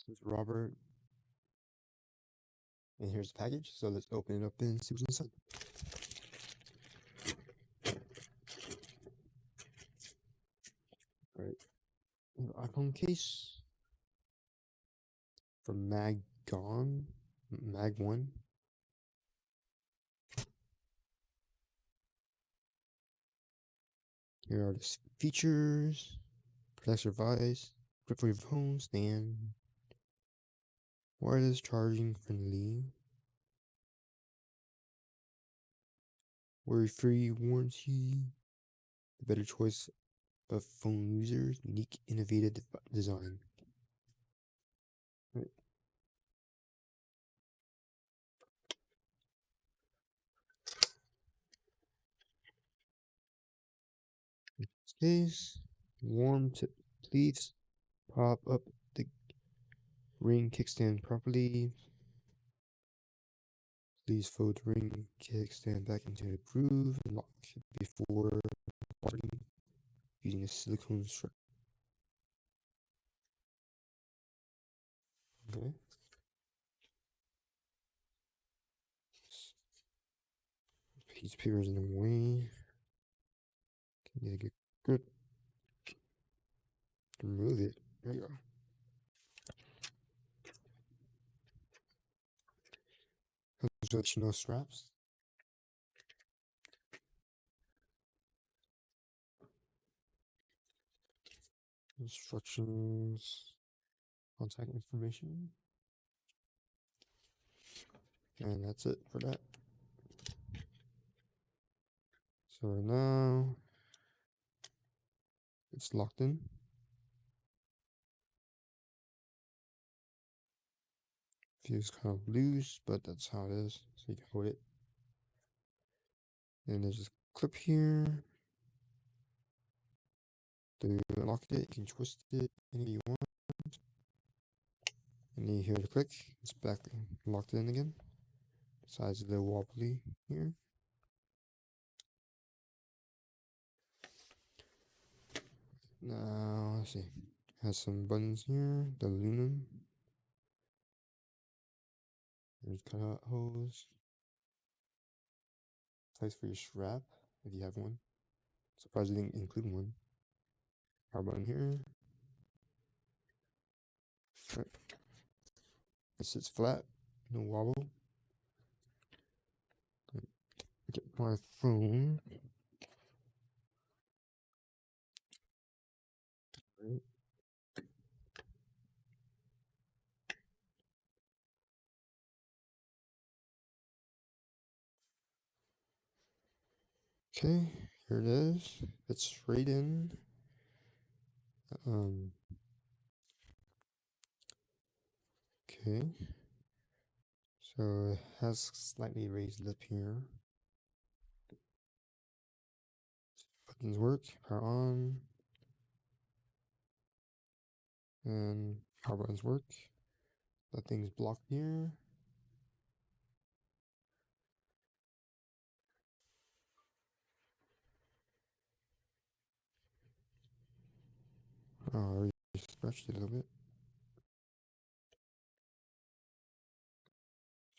This is Robert. And here's the package. So let's open it up and see what's inside. Alright. iPhone case from MagOne. Here are the features. Protects your device. Grip for your phone. Stand. Wireless charging friendly. Worry-free warranty. The better choice of phone users. Unique, innovative design. Right. In this case, warm tip. Please pop up the ring kickstand properly. Please fold the ring kickstand back into the groove and lock it before starting using a silicone strap. Okay. Piece of paper is in the way. Can get a good grip. Remove it. There you go. Additional straps. Instructions. Contact information. And that's it for that. So now it's locked in. Feels kind of loose, but that's how it is. So you can hold it. And there's this clip here. To lock it, you can twist it any way you want. And then you hear the click. It's back locked in again. Sides a little wobbly here. Now let's see. Has some buttons here. The aluminum. There's cutout holes. Place for your strap if you have one. Surprised you didn't include one. Power button here. Right. It sits flat, no wobble. Get my phone. Right. Okay, here it is. It's right in. Okay. So it has slightly raised lip here. Buttons work. Power on. And power buttons work. That thing's blocked here. Oh, I already scratched it a little bit.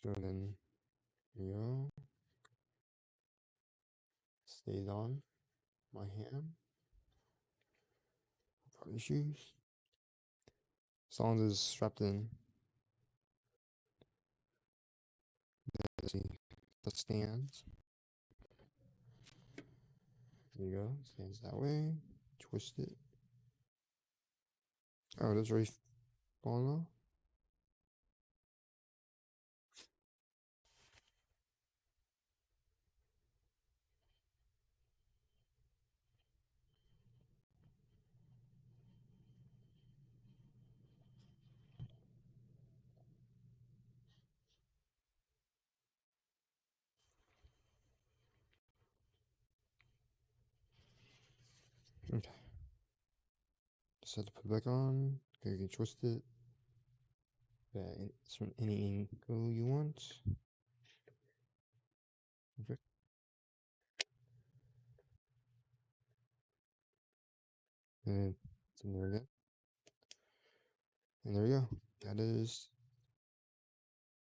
So then, here we go. Stays on my hand. Without issues. As long as it's strapped in. Let's see. That stands. There you go. Stands that way. Twist it. Oh, that's already falling off. Okay. Just have to put it back on. Okay, you can twist it. It's from any angle you want. Okay. And it's in there again. And there you go. that is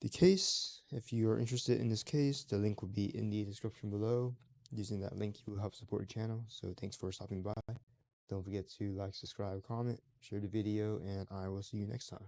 the case. If you are interested in this case, the link will be in the description below. Using that link, you will help support the channel. So thanks for stopping by. Don't forget to like, subscribe, comment, share the video, and I will see you next time.